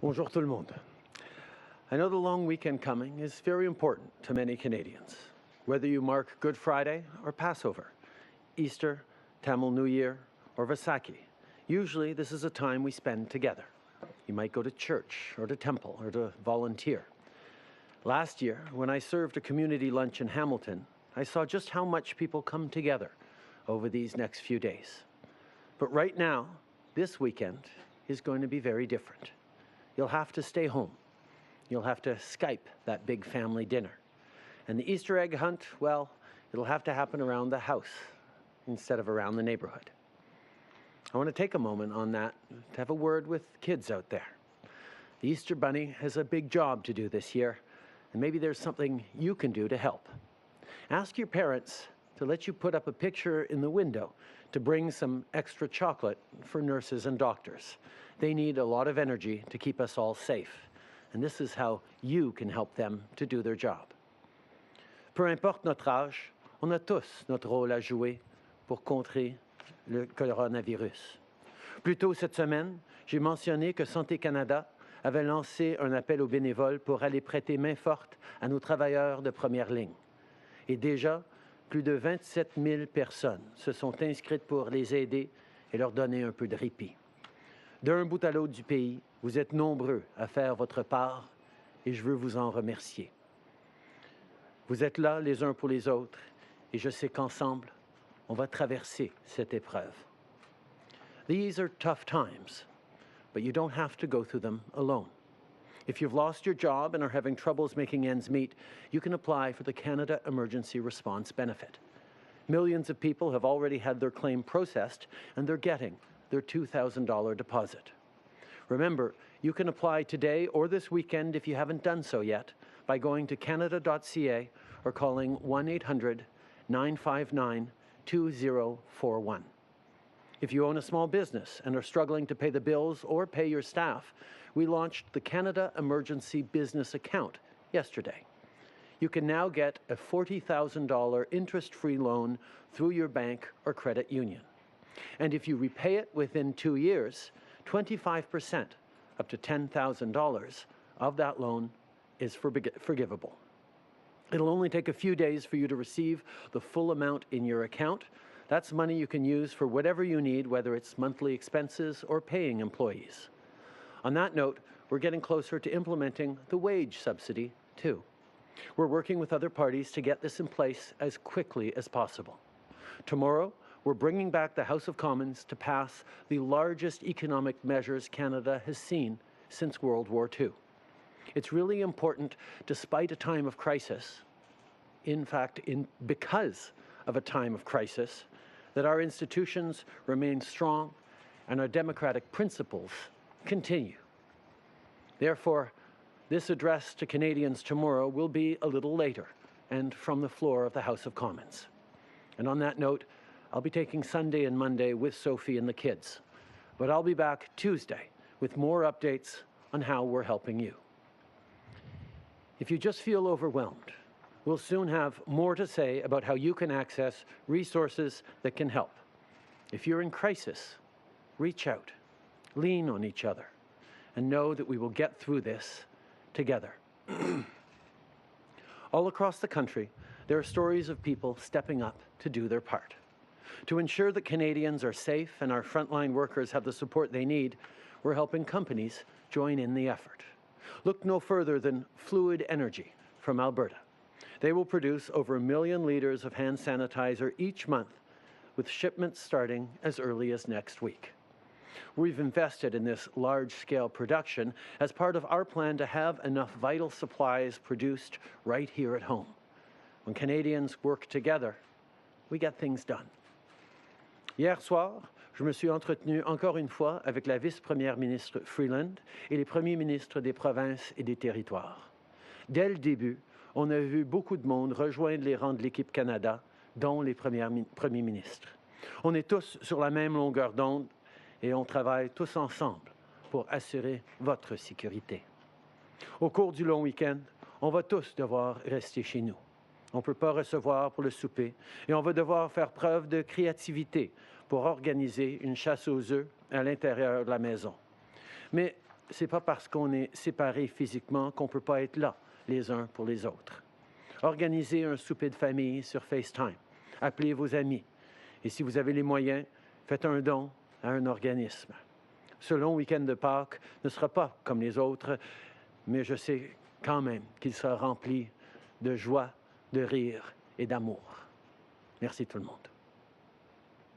Bonjour tout le monde. I know the long weekend coming is very important to many Canadians. Whether you mark Good Friday or Passover, Easter, Tamil New Year, or Vaisakhi, usually this is a time we spend together. You might go to church or to temple or to volunteer. Last year, when I served a community lunch in Hamilton, I saw just how much people come together over these next few days. But right now, this weekend is going to be very different. You'll have to stay home. You'll have to Skype that big family dinner. And the Easter egg hunt, well, it'll have to happen around the house instead of around the neighborhood. I want to take a moment on that to have a word with kids out there. The Easter Bunny has a big job to do this year, and maybe there's something you can do to help. Ask your parents to let you put up a picture in the window to bring some extra chocolate for nurses and doctors. They need a lot of energy to keep us all safe, and this is how you can help them to do their job. Peu importe notre âge, on a tous notre rôle à jouer pour contrer le coronavirus. Plus tôt cette semaine, j'ai mentionné que Santé Canada avait lancé un appel aux bénévoles pour aller prêter main forte à nos travailleurs de première ligne. Et déjà, plus de 27 000 personnes se sont inscrites pour les aider et leur donner un peu de répit. D'un bout à l'autre du pays, vous êtes nombreux à faire votre part et je veux vous en remercier. Vous êtes là les uns pour les autres et je sais qu'ensemble, on va traverser cette épreuve. These are tough times, but you don't have to go through them alone. If you've lost your job and are having troubles making ends meet, you can apply for the Canada Emergency Response Benefit. Millions of people have already had their claim processed, and they're getting their $2,000 deposit. Remember, you can apply today or this weekend if you haven't done so yet by going to canada.ca or calling 1-800-959-2041. If you own a small business and are struggling to pay the bills or pay your staff, we launched the Canada Emergency Business Account yesterday. You can now get a $40,000 interest-free loan through your bank or credit union. And if you repay it within 2 years, 25%, up to $10,000 of that loan is forgivable. It'll only take a few days for you to receive the full amount in your account. That's money you can use for whatever you need, whether it's monthly expenses or paying employees. On that note, we're getting closer to implementing the wage subsidy, too. We're working with other parties to get this in place as quickly as possible. Tomorrow, we're bringing back the House of Commons to pass the largest economic measures Canada has seen since World War II. It's really important, despite a time of crisis, in fact, because of a time of crisis, that our institutions remain strong and our democratic principles continue. Therefore, this address to Canadians tomorrow will be a little later and from the floor of the House of Commons. And on that note, I'll be taking Sunday and Monday with Sophie and the kids, but I'll be back Tuesday with more updates on how we're helping you. If you just feel overwhelmed, we'll soon have more to say about how you can access resources that can help. If you're in crisis, reach out, lean on each other, and know that we will get through this together. All across the country, there are stories of people stepping up to do their part. To ensure that Canadians are safe and our frontline workers have the support they need, we're helping companies join in the effort. Look no further than Fluid Energy from Alberta. They will produce over 1 million liters of hand sanitizer each month, with shipments starting as early as next week. We've invested in this large-scale production as part of our plan to have enough vital supplies produced right here at home. When Canadians work together, we get things done. Hier soir, je me suis entretenu encore une fois avec la vice-première ministre Freeland et les premiers ministres des provinces et des territoires. Dès le début, on a vu beaucoup de monde rejoindre les rangs de l'équipe Canada, dont les premiers ministres. On est tous sur la même longueur d'onde et on travaille tous ensemble pour assurer votre sécurité. Au cours du long week-end, on va tous devoir rester chez nous. On ne peut pas recevoir pour le souper et on va devoir faire preuve de créativité pour organiser une chasse aux œufs à l'intérieur de la maison. Mais c'est pas parce qu'on est séparés physiquement qu'on peut pas être là les uns pour les autres. Organisez un souper de famille sur FaceTime. Appelez vos amis. Et si vous avez les moyens, faites un don à un organisme. Ce long week-end de Pâques ne sera pas comme les autres, mais je sais quand même qu'il sera rempli de joie, de rire et d'amour. Merci tout le monde.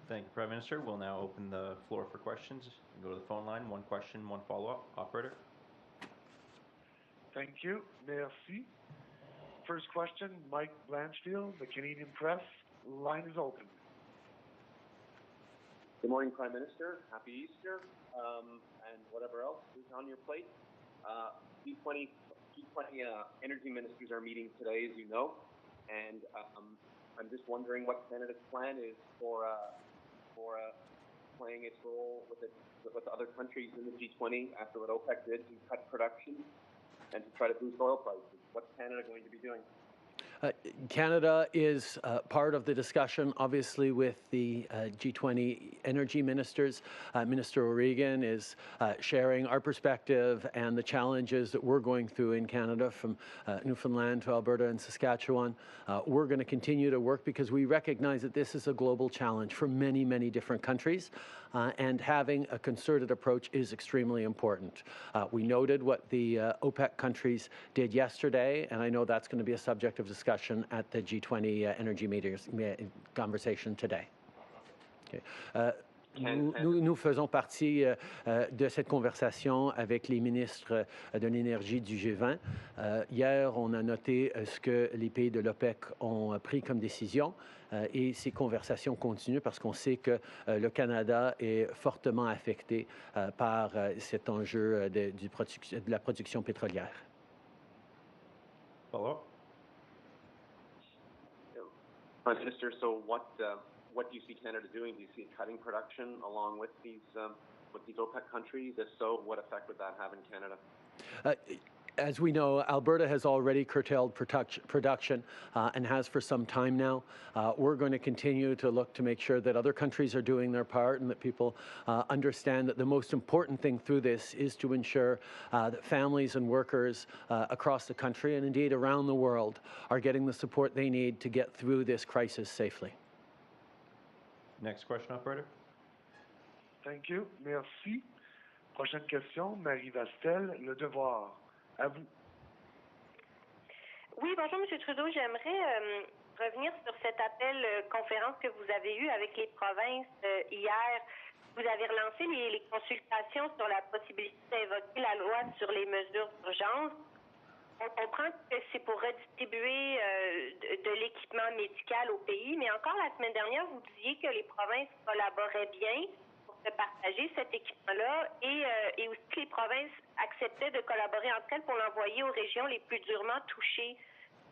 Thank you, Prime Minister. We'll now open the floor for questions. Go to the phone line. One question, one follow-up. Operator. Thank you. Merci. First question, Mike Blanchfield, the Canadian Press. Line is open. Good morning, Prime Minister. Happy Easter, and whatever else is on your plate. G20 energy ministers are meeting today, as you know, and I'm just wondering what Canada's plan is for playing its role with other countries in the G20 after what OPEC did to cut production and to try to boost oil prices. What's Canada going to be doing? Canada is part of the discussion, obviously, with the G20 energy ministers. Minister O'Regan is sharing our perspective and the challenges that we're going through in Canada from Newfoundland to Alberta and Saskatchewan. We're going to continue to work because we recognize that this is a global challenge for many, many different countries. And having a concerted approach is extremely important. We noted what the OPEC countries did yesterday, and I know that's going to be a subject of discussion at the G20 energy meetings conversation today. Okay. Nous faisons partie de cette conversation avec les ministres de l'énergie du G20. Hier, on a noté ce que les pays de l'OPEC ont pris comme décision et ces conversations continuent parce qu'on sait que le Canada est fortement affecté par cet enjeu de la production pétrolière. Follow-up. Prime Minister, so what do you see Canada doing? Do you see it cutting production along with these OPEC countries? If so, what effect would that have in Canada? As we know, Alberta has already curtailed production and has for some time now. We're going to continue to look to make sure that other countries are doing their part and that people understand that the most important thing through this is to ensure that families and workers across the country and indeed around the world are getting the support they need to get through this crisis safely. Next question, operator. Thank you. Merci. Prochaine question, Marie Vastel, Le Devoir. À vous. Oui, bonjour, M. Trudeau. J'aimerais revenir sur cet appel conférence que vous avez eu avec les provinces hier. Vous avez relancé les consultations sur la possibilité d'invoquer la loi sur les mesures d'urgence. On comprend que c'est pour redistribuer de l'équipement médical au pays, mais encore la semaine dernière, vous disiez que les provinces collaboraient bien pour se partager cet équipement-là et aussi que les provinces acceptaient de collaborer entre elles pour l'envoyer aux régions les plus durement touchées.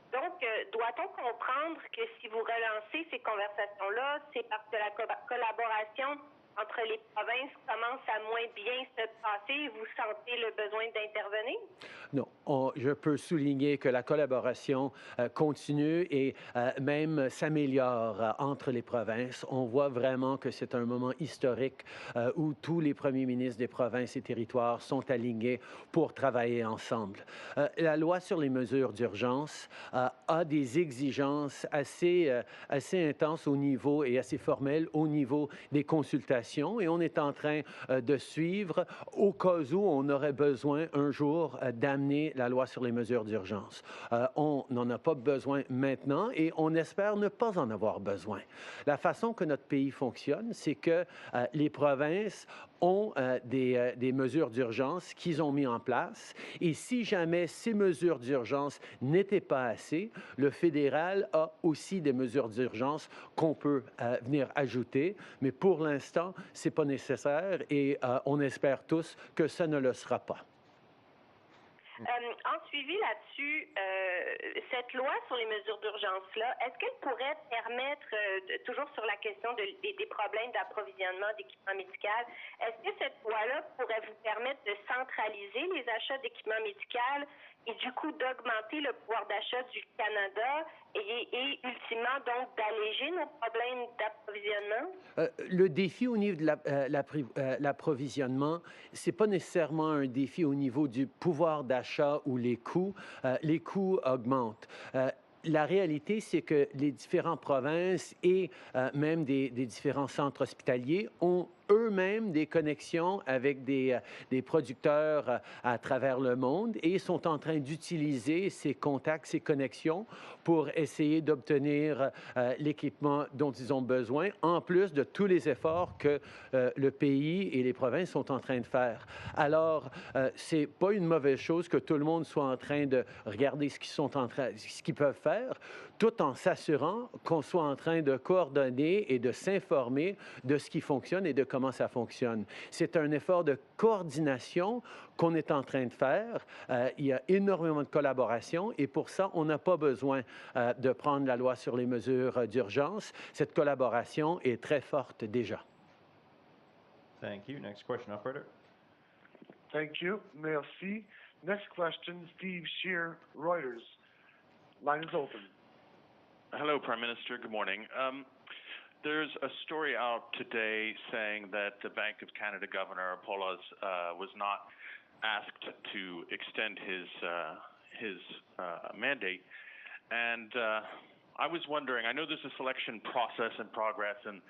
Donc, doit-on comprendre que si vous relancez ces conversations-là, c'est parce que la collaboration entre les provinces commence à moins bien se passer et vous sentez le besoin d'intervenir? Non, je peux souligner que la collaboration continue et même s'améliore entre les provinces. On voit vraiment que c'est un moment historique où tous les premiers ministres des provinces et territoires sont alignés pour travailler ensemble. La loi sur les mesures d'urgence a des exigences assez intenses au niveau et assez formelles au niveau des consultations et on est en train de suivre au cas où on aurait besoin un jour d'amener la loi sur les mesures d'urgence. On n'en a pas besoin maintenant et on espère ne pas en avoir besoin. La façon que notre pays fonctionne, c'est que les provinces ont des mesures d'urgence qu'ils ont mis en place et si jamais ces mesures d'urgence n'étaient pas assez, le fédéral a aussi des mesures d'urgence qu'on peut venir ajouter, mais pour l'instant, c'est pas nécessaire et on espère tous que ça ne le sera pas. En suivi là-dessus, cette loi sur les mesures d'urgence-là, est-ce qu'elle pourrait permettre, toujours sur la question des problèmes d'approvisionnement d'équipement médical, est-ce que cette loi-là pourrait vous permettre de centraliser les achats d'équipement médical et du coup d'augmenter le pouvoir d'achat du Canada? et ultimement, donc, d'alléger nos problèmes d'approvisionnement? Le défi au niveau de l'approvisionnement, ce n'est pas nécessairement un défi au niveau du pouvoir d'achat ou les coûts. Les coûts augmentent. La réalité, c'est que les différentes provinces et même des différents centres hospitaliers ont eux-mêmes des connexions avec des producteurs à travers le monde et sont en train d'utiliser ces contacts, ces connexions pour essayer d'obtenir l'équipement dont ils ont besoin, en plus de tous les efforts que le pays et les provinces sont en train de faire. Alors, c'est pas une mauvaise chose que tout le monde soit en train de regarder ce qu'ils peuvent faire, tout en s'assurant qu'on soit en train de coordonner et de s'informer de ce qui fonctionne et de comment ça fonctionne. C'est un effort de coordination qu'on est en train de faire. Il y a énormément de collaboration et pour ça, on n'a pas besoin de prendre la loi sur les mesures d'urgence. Cette collaboration est très forte déjà. Thank you. Next question, operator. Thank you. Merci. Next question, Steve Shear, Reuters. Line is open. Hello, Prime Minister. Good morning. There's a story out today saying that the Bank of Canada Governor Polas was not asked to extend his mandate, and I was wondering. I know there's a selection process in progress, and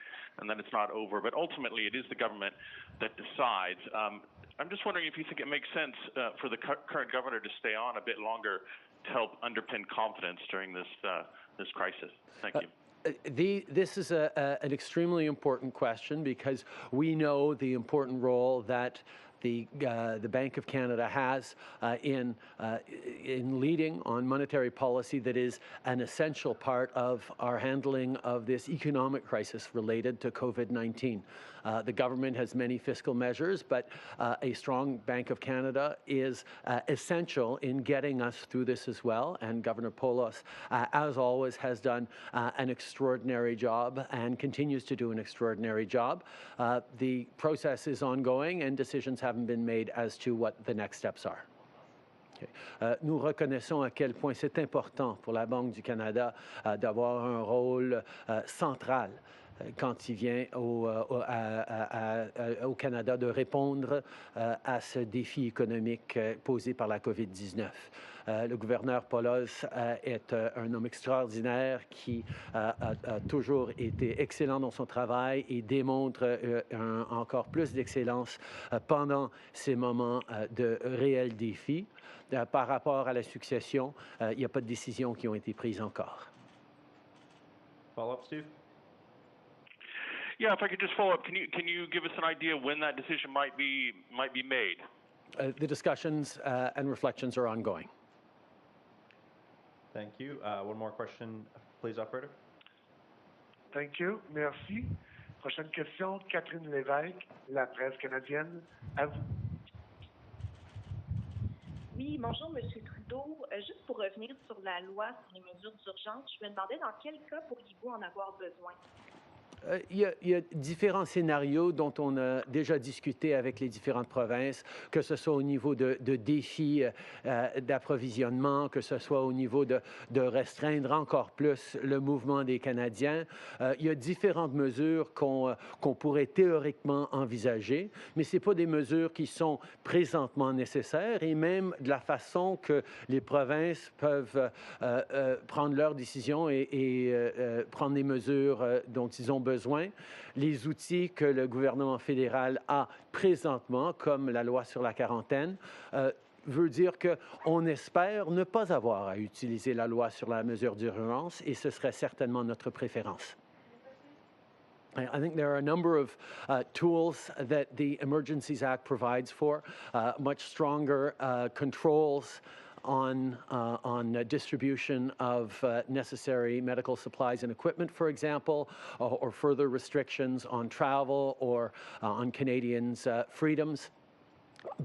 that it's not over, but ultimately it is the government that decides. I'm just wondering if you think it makes sense for the current governor to stay on a bit longer to help underpin confidence during this crisis. Thank you. This is an extremely important question because we know the important role that the Bank of Canada has in leading on monetary policy that is an essential part of our handling of this economic crisis related to COVID-19. The government has many fiscal measures, but a strong Bank of Canada is essential in getting us through this as well. And Governor Polas, as always, has done an extraordinary job and continues to do an extraordinary job. The process is ongoing and decisions haven't been made as to what the next steps are. Nous reconnaissons à quel point c'est important pour la Banque du Canada d'avoir un rôle central quand il vient au Canada de répondre à ce défi économique posé par la COVID-19. Le gouverneur Polas est un homme extraordinaire qui a toujours été excellent dans son travail et démontre encore plus d'excellence pendant ces moments de réels défis. Par rapport à la succession, il n'y a pas de décisions qui ont été prises encore. Follow-up, Steve? Yeah, if I could just follow up, can you give us an idea when that decision might be made? The discussions and reflections are ongoing. Thank you. One more question, please, operator. Thank you. Merci. Prochaine question, Catherine Lévesque, La Presse canadienne. À vous. Oui, bonjour, M. Trudeau. Juste pour revenir sur la loi sur les mesures d'urgence, je me demandais dans quel cas pourriez-vous en avoir besoin? Il y a différents scénarios dont on a déjà discuté avec les différentes provinces, que ce soit au niveau de défis d'approvisionnement, que ce soit au niveau de restreindre encore plus le mouvement des Canadiens. Il y a différentes mesures qu'on pourrait théoriquement envisager, mais ce n'est pas des mesures qui sont présentement nécessaires et même de la façon que les provinces peuvent prendre leurs décisions et prendre les mesures dont ils ont besoin. Les outils que le gouvernement fédéral a présentement, comme la loi sur la quarantaine, veut dire qu'on espère ne pas avoir à utiliser la loi sur la mesure d'urgence et ce serait certainement notre préférence. I think there are a number of tools that the Emergencies Act provides for, much stronger controls on distribution of necessary medical supplies and equipment, for example, or further restrictions on travel or on Canadians' freedoms.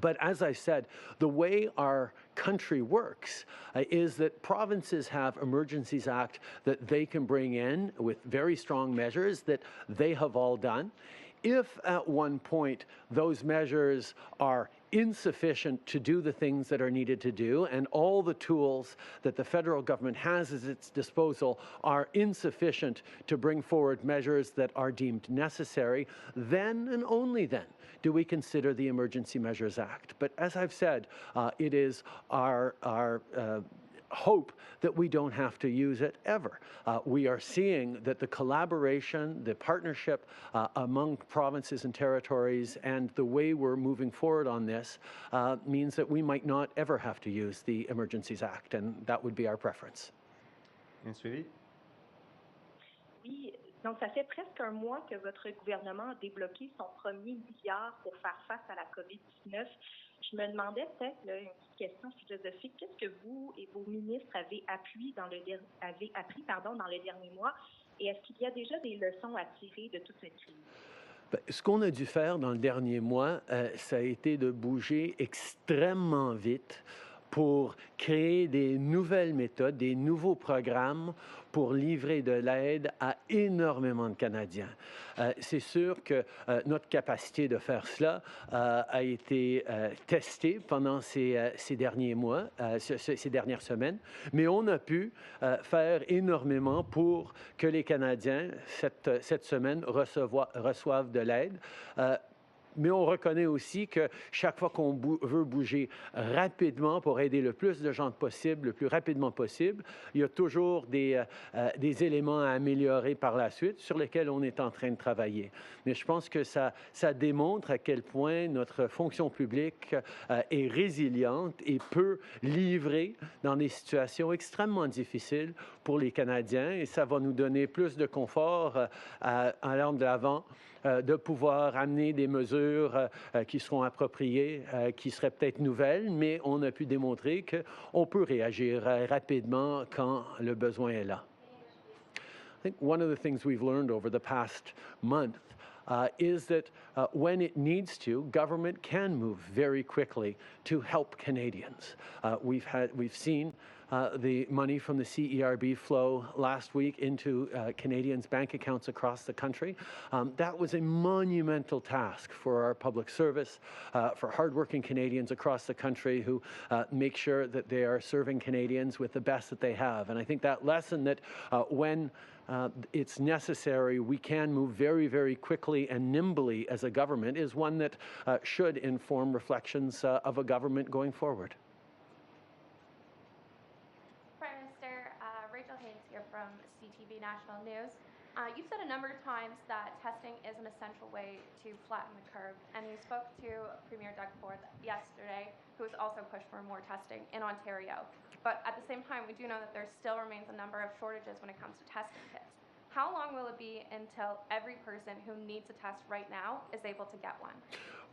But as I said, the way our country works is that provinces have Emergencies Act that they can bring in with very strong measures that they have all done. If at one point those measures are insufficient to do the things that are needed to do, and all the tools that the federal government has at its disposal are insufficient to bring forward measures that are deemed necessary, then and only then do we consider the Emergency Measures Act. But as I've said, it is our hope that we don't have to use it ever. We are seeing that the collaboration, the partnership among provinces and territories, and the way we're moving forward on this means that we might not ever have to use the Emergencies Act, and that would be our preference. Une suivi? Oui, donc ça fait presque un mois que votre gouvernement a débloqué son premier milliard pour faire face à la COVID-19. Je me demandais peut-être une petite question philosophique. Qu'est-ce que vous et vos ministres avez appris dans le dernier mois? Et est-ce qu'il y a déjà des leçons à tirer de toute cette crise? Ce qu'on a dû faire dans le dernier mois, ça a été de bouger extrêmement vite pour créer des nouvelles méthodes, des nouveaux programmes pour livrer de l'aide à énormément de Canadiens. C'est sûr que notre capacité de faire cela a été testée pendant ces derniers mois, ces dernières semaines, mais on a pu faire énormément pour que les Canadiens, cette semaine, reçoivent de l'aide. Mais on reconnaît aussi que chaque fois qu'on veut bouger rapidement pour aider le plus de gens possible, le plus rapidement possible, il y a toujours des éléments à améliorer par la suite sur lesquels on est en train de travailler. Mais je pense que ça démontre à quel point notre fonction publique est résiliente et peut livrer dans des situations extrêmement difficiles pour les Canadiens, et ça va nous donner plus de confort en allant de l'avant, de pouvoir amener des mesures qui seront appropriées, qui seraient peut-être nouvelles, mais on a pu démontrer qu'on peut réagir rapidement quand le besoin est là. I think one of the things we've learned over the past month is that when it needs to, government can move very quickly to help Canadians. We've seen the money from the CERB flow last week into Canadians' bank accounts across the country. That was a monumental task for our public service, for hardworking Canadians across the country who make sure that they are serving Canadians with the best that they have. And I think that lesson that when it's necessary, we can move very, very quickly and nimbly as a government is one that should inform reflections of a government going forward. Prime Minister, Rachel Haynes here from CTV National News. You've said a number of times that testing is an essential way to flatten the curve, and you spoke to Premier Doug Ford yesterday, who has also pushed for more testing in Ontario. But at the same time, we do know that there still remains a number of shortages when it comes to testing kits. How long will it be until every person who needs a test right now is able to get one?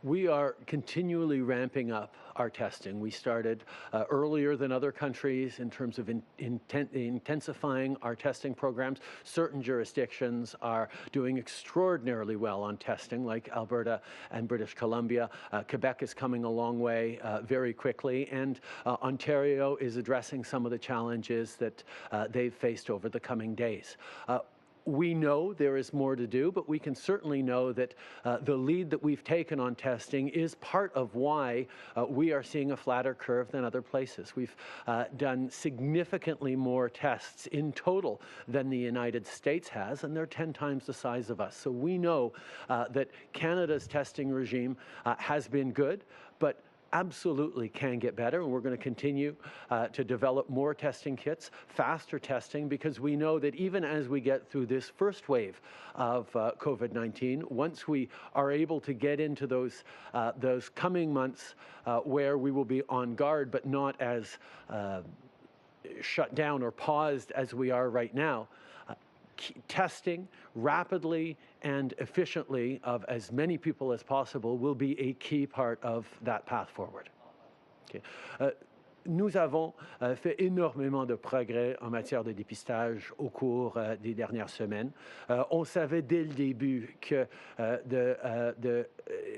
We are continually ramping up our testing. We started earlier than other countries in terms of intensifying our testing programs. Certain jurisdictions are doing extraordinarily well on testing, like Alberta and British Columbia. Quebec is coming a long way very quickly, and Ontario is addressing some of the challenges that they've faced over the coming days. We know there is more to do, but we can certainly know that the lead that we've taken on testing is part of why we are seeing a flatter curve than other places. We've done significantly more tests in total than the United States has, and they're 10 times the size of us. So we know that Canada's testing regime has been good, but absolutely can get better, and we're going to continue to develop more testing kits, faster testing, because we know that even as we get through this first wave of COVID-19, once we are able to get into those coming months where we will be on guard but not as shut down or paused as we are right now, testing rapidly and efficiently of as many people as possible will be a key part of that path forward. Okay. Nous avons fait énormément de progrès en matière de dépistage au cours des dernières semaines. On savait dès le début que de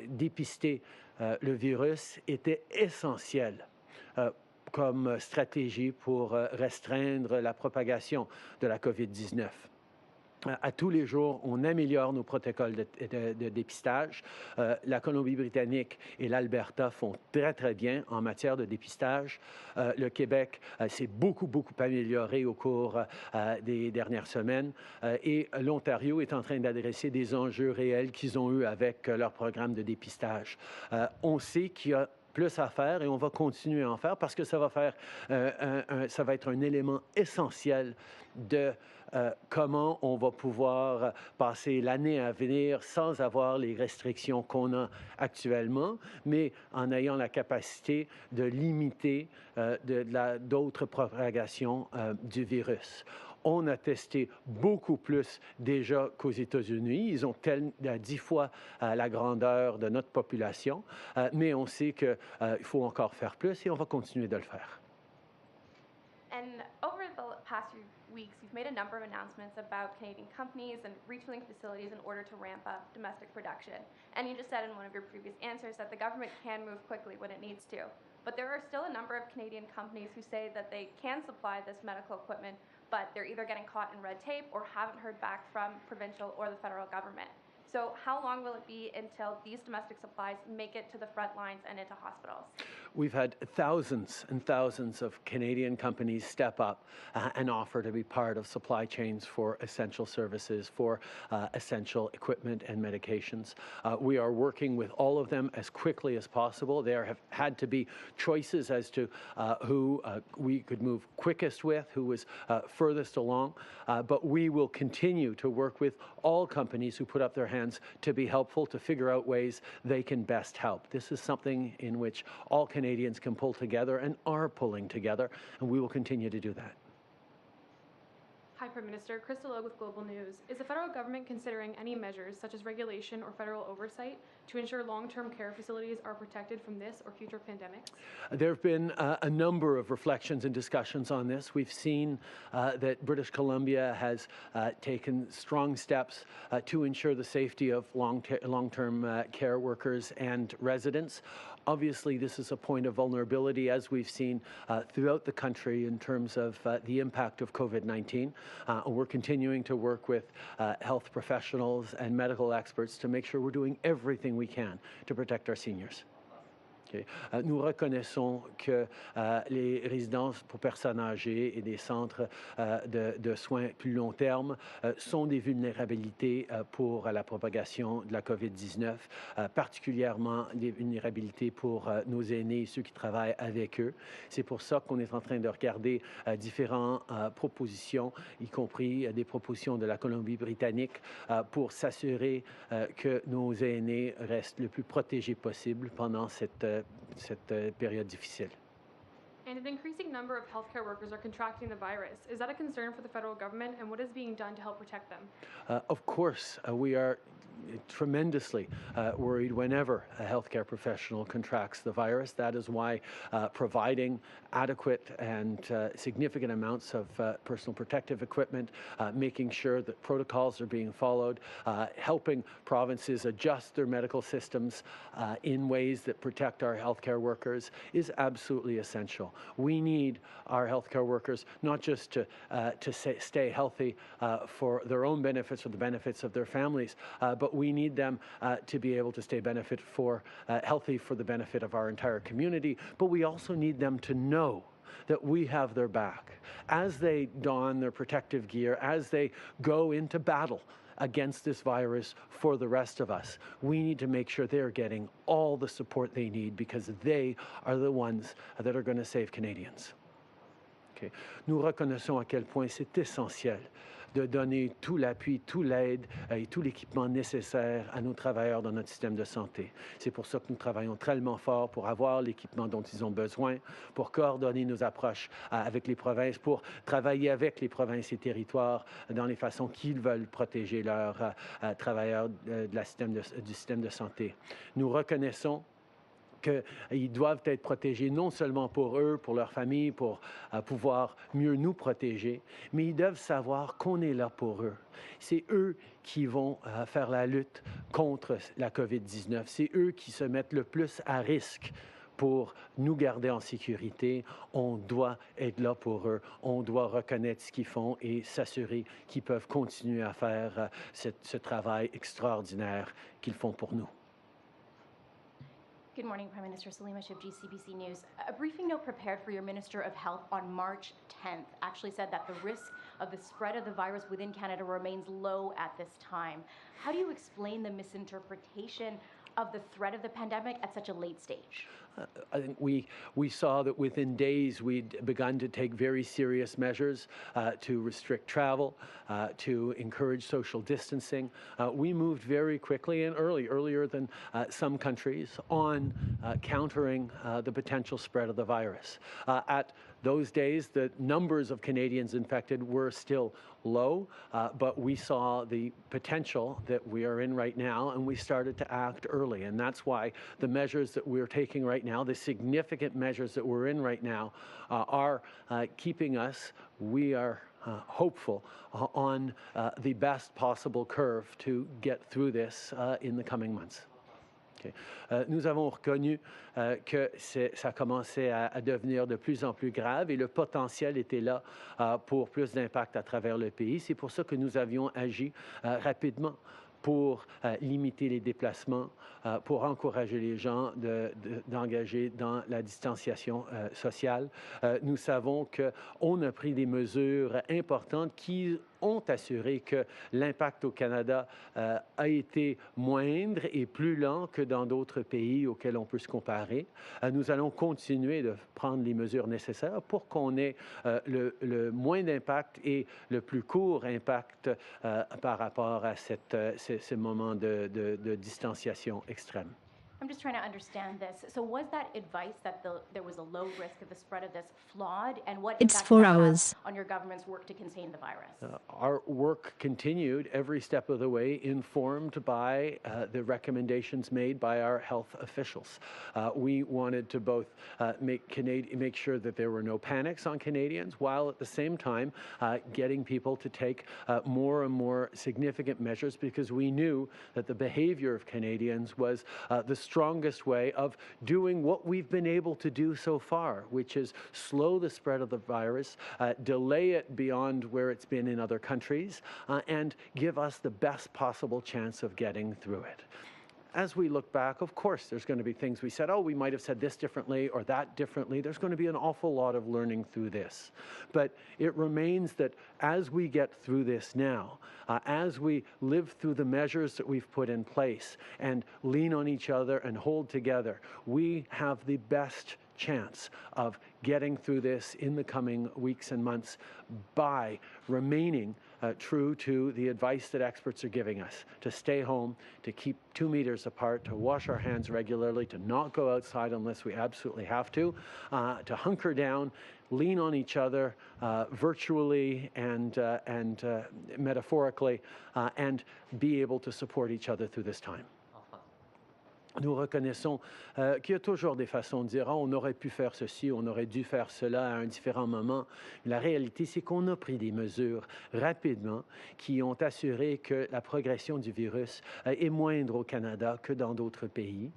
dépister le virus était essentiel comme stratégie pour restreindre la propagation de la COVID-19. À tous les jours, on améliore nos protocoles de dépistage. La Colombie-Britannique et l'Alberta font très, très bien en matière de dépistage. Le Québec s'est beaucoup amélioré au cours des dernières semaines. Et l'Ontario est en train d'adresser des enjeux réels qu'ils ont eus avec leur programme de dépistage. On sait qu'il y a plus à faire et on va continuer à en faire parce que ça va être un élément essentiel de comment on va pouvoir passer l'année à venir sans avoir les restrictions qu'on a actuellement, mais en ayant la capacité de limiter d'autres propagations du virus. On a testé beaucoup plus déjà qu'aux États-Unis. Ils ont 10 fois la grandeur de notre population, mais on sait qu'il faut encore faire plus et on va continuer de le faire. And over the past few weeks, you've made a number of announcements about Canadian companies and retooling facilities in order to ramp up domestic production. And you just said in one of your previous answers that the government can move quickly when it needs to. But there are still a number of Canadian companies who say that they can supply this medical equipment, but they're either getting caught in red tape or haven't heard back from provincial or the federal government. So how long will it be until these domestic supplies make it to the front lines and into hospitals? We've had thousands and thousands of Canadian companies step up and offer to be part of supply chains for essential services, for essential equipment and medications. We are working with all of them as quickly as possible. There have had to be choices as to who we could move quickest with, who was furthest along, but we will continue to work with all companies who put up their hands to be helpful, to figure out ways they can best help. This is something in which all Canadians can pull together and are pulling together, and we will continue to do that. Hi, Prime Minister. Crystal Oak with Global News. Is the federal government considering any measures, such as regulation or federal oversight, to ensure long-term care facilities are protected from this or future pandemics? There have been a number of reflections and discussions on this. We've seen that British Columbia has taken strong steps to ensure the safety of long-term care workers and residents. Obviously, this is a point of vulnerability, as we've seen throughout the country in terms of the impact of COVID-19. We're continuing to work with health professionals and medical experts to make sure we're doing everything we can to protect our seniors. Nous reconnaissons que les résidences pour personnes âgées et des centres de soins plus long terme sont des vulnérabilités pour la propagation de la COVID-19, particulièrement des vulnérabilités pour nos aînés et ceux qui travaillent avec eux. C'est pour ça qu'on est en train de regarder différentes propositions, y compris des propositions de la Colombie-Britannique, pour s'assurer que nos aînés restent le plus protégés possible pendant cette période difficile. And an increasing number of healthcare workers are contracting the virus. Is that a concern for the federal government, and what is being done to help protect them? Of course, we are tremendously worried whenever a healthcare professional contracts the virus. That is why providing adequate and significant amounts of personal protective equipment, making sure that protocols are being followed, helping provinces adjust their medical systems in ways that protect our healthcare workers is absolutely essential. We need our healthcare workers not just to stay healthy for their own benefits or the benefits of their families, but we need them to be able to stay healthy for the benefit of our entire community. But we also need them to know that we have their back as they don their protective gear, as they go into battle against this virus for the rest of us. We need to make sure they're getting all the support they need because they are the ones that are going to save Canadians. Okay. Nous reconnaissons à quel point c'est essentiel de donner tout l'appui, toute l'aide et tout l'équipement nécessaire à nos travailleurs dans notre système de santé. C'est pour ça que nous travaillons tellement fort pour avoir l'équipement dont ils ont besoin, pour coordonner nos approches avec les provinces, pour travailler avec les provinces et territoires dans les façons qu'ils veulent protéger leurs travailleurs du système de santé. Nous reconnaissons qu'ils doivent être protégés non seulement pour eux, pour leur famille, pour pouvoir mieux nous protéger, mais ils doivent savoir qu'on est là pour eux. C'est eux qui vont faire la lutte contre la COVID-19. C'est eux qui se mettent le plus à risque pour nous garder en sécurité, on doit être là pour eux, on doit reconnaître ce qu'ils font et s'assurer qu'ils peuvent continuer à faire ce travail extraordinaire qu'ils font pour nous. Good morning, Prime Minister. Salima Shivji, CBC News. A briefing note prepared for your Minister of Health on March 10th actually said that the risk of the spread of the virus within Canada remains low at this time. How do you explain the misinterpretation of the threat of the pandemic at such a late stage? I think we saw that within days we'd begun to take very serious measures to restrict travel, to encourage social distancing. We moved very quickly and earlier than some countries on countering the potential spread of the virus. At those days, the numbers of Canadians infected were still low, but we saw the potential that we are in right now, and we started to act early. And that's why the measures that we're taking right now, the significant measures that we're in right now, are keeping us, we are hopeful, on the best possible curve to get through this in the coming months. Nous avons reconnu que ça commençait à devenir de plus en plus grave et le potentiel était là pour plus d'impact à travers le pays. C'est pour ça que nous avions agi rapidement pour limiter les déplacements, pour encourager les gens d'engager dans la distanciation sociale. Nous savons qu'on a pris des mesures importantes qui ont assuré que l'impact au Canada a été moindre et plus lent que dans d'autres pays auxquels on peut se comparer. Nous allons continuer de prendre les mesures nécessaires pour qu'on ait le moins d'impact et le plus court impact par rapport à ce moment de distanciation extrême. I'm just trying to understand this. So was that advice that there was a low risk of the spread of this flawed, and what It's impact 4 did that have hours. on your government's work to contain the virus? Our work continued every step of the way, informed by the recommendations made by our health officials. We wanted to both make sure that there were no panics on Canadians, while at the same time getting people to take more and more significant measures, because we knew that the behavior of Canadians was the strongest way of doing what we've been able to do so far, which is slow the spread of the virus, delay it beyond where it's been in other countries, and give us the best possible chance of getting through it. As we look back, of course, there's going to be things we said, oh, we might have said this differently or that differently. There's going to be an awful lot of learning through this. But it remains that as we get through this now, as we live through the measures that we've put in place and lean on each other and hold together, we have the best chance of getting through this in the coming weeks and months by remaining true to the advice that experts are giving us, to stay home, to keep 2 meters apart, to wash our hands regularly, to not go outside unless we absolutely have to hunker down, lean on each other virtually and metaphorically, and be able to support each other through this time. Nous reconnaissons qu'il y a toujours des façons de dire « on aurait pu faire ceci, on aurait dû faire cela à un différent moment ». La réalité, c'est qu'on a pris des mesures rapidement qui ont assuré que la progression du virus est moindre au Canada que dans d'autres pays,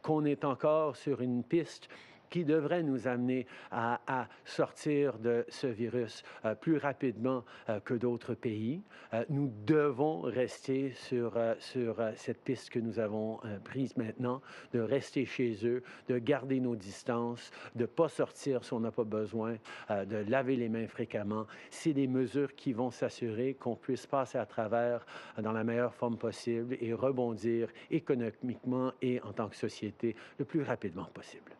qu'on est encore sur une piste qui devrait nous amener à sortir de ce virus plus rapidement que d'autres pays. Nous devons rester sur cette piste que nous avons prise maintenant, de rester chez eux, de garder nos distances, de ne pas sortir si on n'a pas besoin, de laver les mains fréquemment. C'est des mesures qui vont s'assurer qu'on puisse passer à travers dans la meilleure forme possible et rebondir économiquement et en tant que société le plus rapidement possible.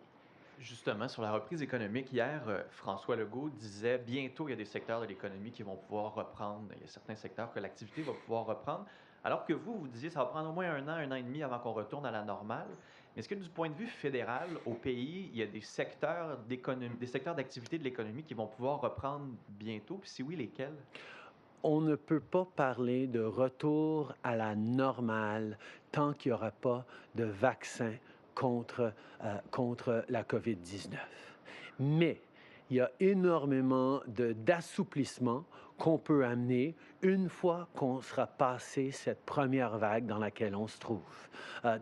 Justement, sur la reprise économique, hier, François Legault disait bientôt il y a des secteurs de l'économie qui vont pouvoir reprendre. Il y a certains secteurs que l'activité va pouvoir reprendre. Alors que vous disiez ça va prendre au moins un an et demi avant qu'on retourne à la normale. Mais est-ce que du point de vue fédéral, au pays, il y a des secteurs d'activité de l'économie qui vont pouvoir reprendre bientôt? Puis si oui, lesquels? On ne peut pas parler de retour à la normale tant qu'il n'y aura pas de vaccin contre la COVID-19. Mais il y a énormément d'assouplissement qu'on peut amener une fois qu'on sera passé cette première vague dans laquelle on se trouve.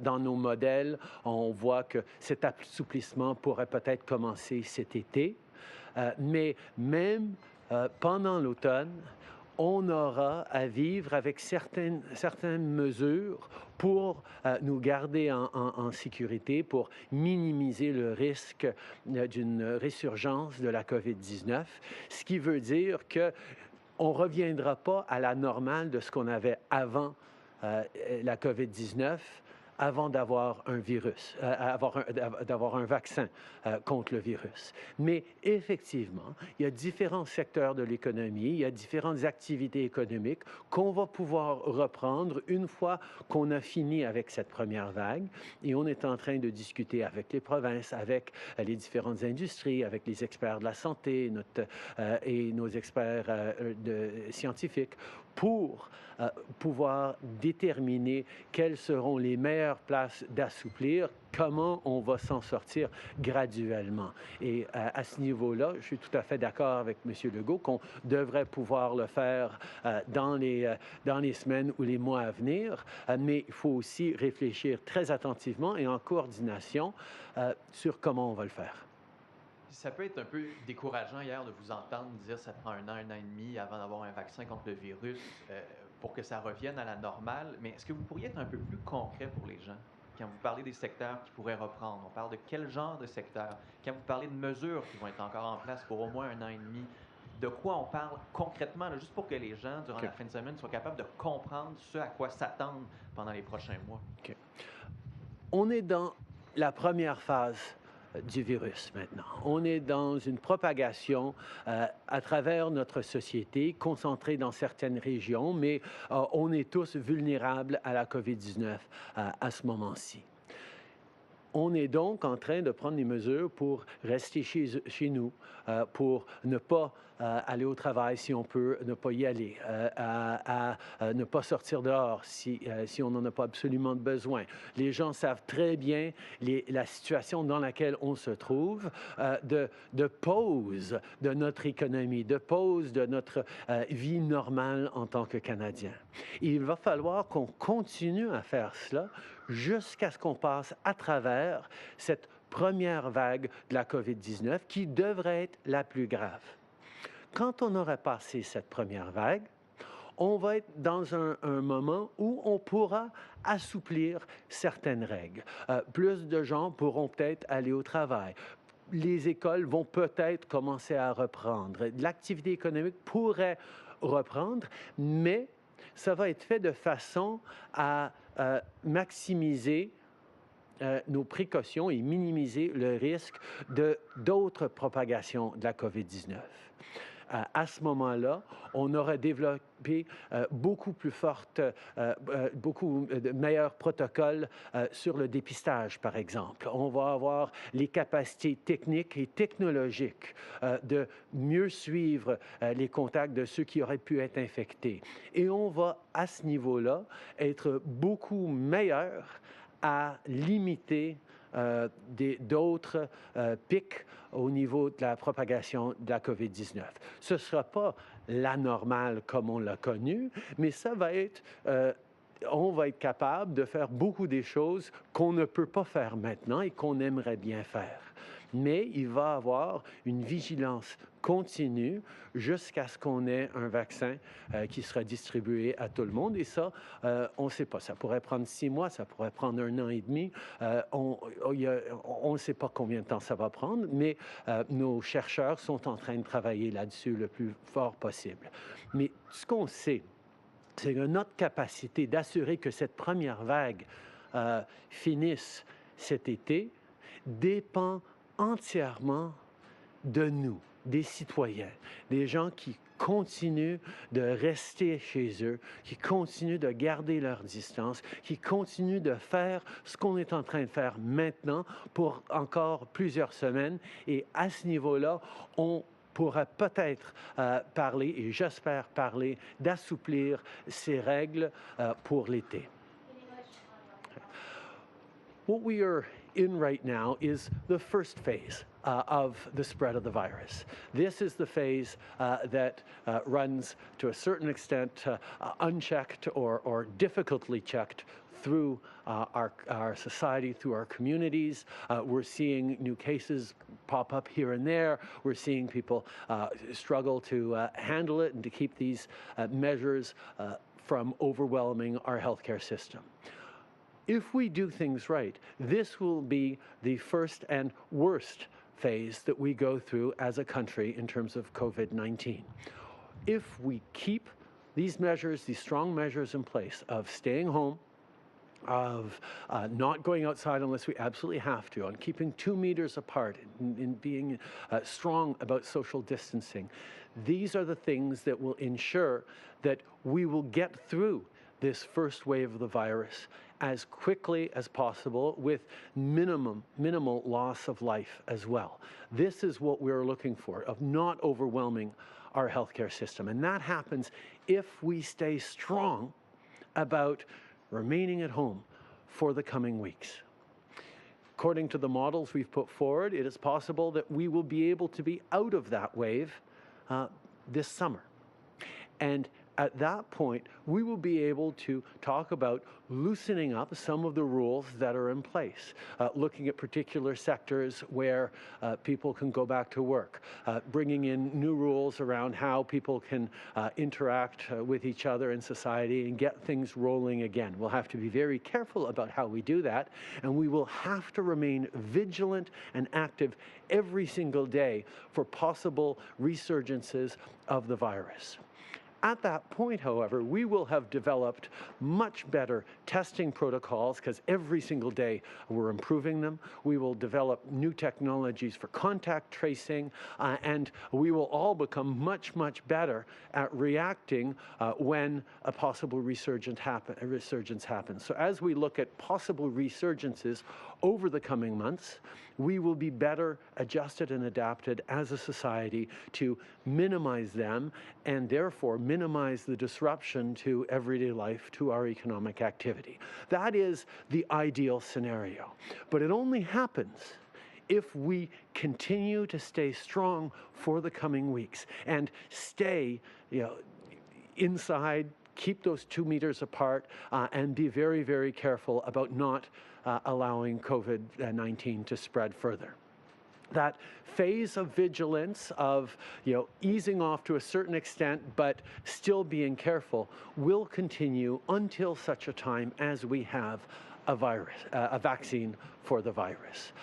Dans nos modèles, on voit que cet assouplissement pourrait peut-être commencer cet été, mais même pendant l'automne, on aura à vivre avec certaines mesures pour nous garder en sécurité, pour minimiser le risque d'une résurgence de la COVID-19, ce qui veut dire qu'on ne reviendra pas à la normale de ce qu'on avait avant la COVID-19, avant d'avoir un virus, d'avoir un vaccin contre le virus. Mais effectivement, il y a différents secteurs de l'économie, il y a différentes activités économiques qu'on va pouvoir reprendre une fois qu'on a fini avec cette première vague. Et on est en train de discuter avec les provinces, avec les différentes industries, avec les experts de la santé et nos experts scientifiques pour pouvoir déterminer quelles seront les meilleures places d'assouplir, comment on va s'en sortir graduellement. Et à ce niveau-là, je suis tout à fait d'accord avec M. Legault qu'on devrait pouvoir le faire dans les semaines ou les mois à venir, mais il faut aussi réfléchir très attentivement et en coordination sur comment on va le faire. Ça peut être un peu décourageant hier de vous entendre dire que ça prend un an et demi avant d'avoir un vaccin contre le virus pour que ça revienne à la normale. Mais est-ce que vous pourriez être un peu plus concret pour les gens? Quand vous parlez des secteurs qui pourraient reprendre, on parle de quel genre de secteur? Quand vous parlez de mesures qui vont être encore en place pour au moins un an et demi, de quoi on parle concrètement, là, juste pour que les gens, durant la fin de semaine, soient capables de comprendre ce à quoi s'attendre pendant les prochains mois? On est dans la première phase du virus maintenant. On est dans une propagation à travers notre société, concentrée dans certaines régions, mais on est tous vulnérables à la COVID-19 à ce moment-ci. On est donc en train de prendre des mesures pour rester chez nous, pour ne pas aller au travail si on peut, ne pas y aller, ne pas sortir dehors si on n'en a pas absolument besoin. Les gens savent très bien la situation dans laquelle on se trouve, de pause de notre économie, de pause de notre vie normale en tant que Canadiens. Il va falloir qu'on continue à faire cela jusqu'à ce qu'on passe à travers cette première vague de la COVID-19 qui devrait être la plus grave. Quand on aura passé cette première vague, on va être dans un moment où on pourra assouplir certaines règles. Plus de gens pourront peut-être aller au travail. Les écoles vont peut-être commencer à reprendre. L'activité économique pourrait reprendre, mais ça va être fait de façon à maximiser nos précautions et minimiser le risque d'autres propagations de la COVID-19. À ce moment-là, on aura développé beaucoup de meilleurs protocoles sur le dépistage, par exemple. On va avoir les capacités techniques et technologiques de mieux suivre les contacts de ceux qui auraient pu être infectés. Et on va, à ce niveau-là, être beaucoup meilleur à limiter d'autres pics au niveau de la propagation de la COVID-19. Ce ne sera pas la normale comme on l'a connue, mais ça va être... on va être capable de faire beaucoup des choses qu'on ne peut pas faire maintenant et qu'on aimerait bien faire. Mais il va y avoir une vigilance continue jusqu'à ce qu'on ait un vaccin qui sera distribué à tout le monde. Et ça, on ne sait pas. Ça pourrait prendre 6 mois, ça pourrait prendre 1 an et demi. On ne sait pas combien de temps ça va prendre, mais nos chercheurs sont en train de travailler là-dessus le plus fort possible. Mais ce qu'on sait, c'est que notre capacité d'assurer que cette première vague finisse cet été dépend entièrement de nous, des citoyens, des gens qui continuent de rester chez eux, qui continuent de garder leur distance, qui continuent de faire ce qu'on est en train de faire maintenant pour encore plusieurs semaines. Et à ce niveau-là, on pourra peut-être parler, et j'espère parler, d'assouplir ces règles pour l'été. What we are in right now is the first phase of the spread of the virus. This is the phase that runs to a certain extent unchecked or difficultly checked through our society, through our communities. We're seeing new cases pop up here and there. We're seeing people struggle to handle it and to keep these measures from overwhelming our healthcare system. If we do things right, this will be the first and worst phase that we go through as a country in terms of COVID-19. If we keep these measures, these strong measures in place of staying home, of not going outside unless we absolutely have to, on keeping 2 meters apart, in being strong about social distancing. These are the things that will ensure that we will get through this first wave of the virus as quickly as possible with minimal loss of life as well. This is what we're looking for, of not overwhelming our healthcare system. And that happens if we stay strong about remaining at home for the coming weeks. According to the models we've put forward, it is possible that we will be able to be out of that wave this summer. And at that point, we will be able to talk about loosening up some of the rules that are in place, looking at particular sectors where people can go back to work, bringing in new rules around how people can interact with each other in society and get things rolling again. We'll have to be very careful about how we do that, and we will have to remain vigilant and active every single day for possible resurgences of the virus. At that point, however, we will have developed much better testing protocols because every single day we're improving them. We will develop new technologies for contact tracing, and we will all become much better at reacting when a possible resurgence happens. So as we look at possible resurgences over the coming months, we will be better adjusted and adapted as a society to minimize them and therefore minimize the disruption to everyday life, to our economic activity. That is the ideal scenario. But it only happens if we continue to stay strong for the coming weeks and stay, inside, keep those 2 meters apart, and be very careful about not allowing COVID-19 to spread further. That phase of vigilance, of easing off to a certain extent, but still being careful, will continue until such a time as we have a vaccine for the virus.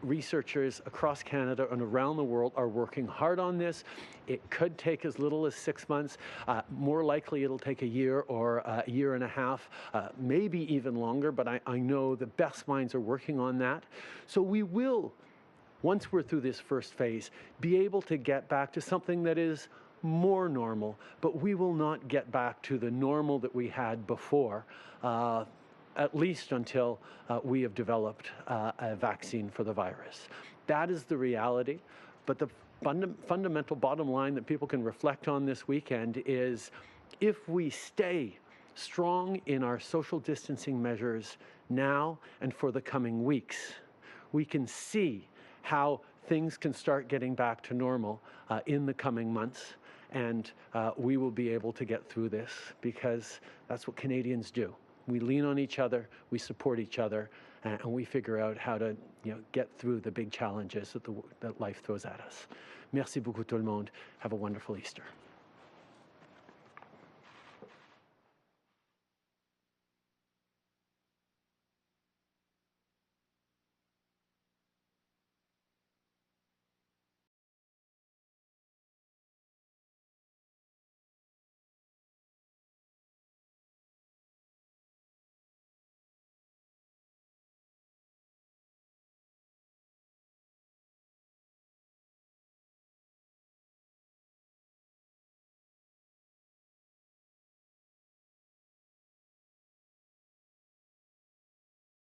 Researchers across Canada and around the world are working hard on this. It could take as little as 6 months. More likely it'll take a year or a year and a half, maybe even longer, but I know the best minds are working on that. So we will, once we're through this first phase, be able to get back to something that is more normal, but we will not get back to the normal that we had before, at least until we have developed a vaccine for the virus. That is the reality, but the fundamental bottom line that people can reflect on this weekend is if we stay strong in our social distancing measures now and for the coming weeks, we can see how things can start getting back to normal in the coming months, and we will be able to get through this because that's what Canadians do. We lean on each other, we support each other, and we figure out how to get through the big challenges that life throws at us. Merci beaucoup tout le monde. Have a wonderful Easter.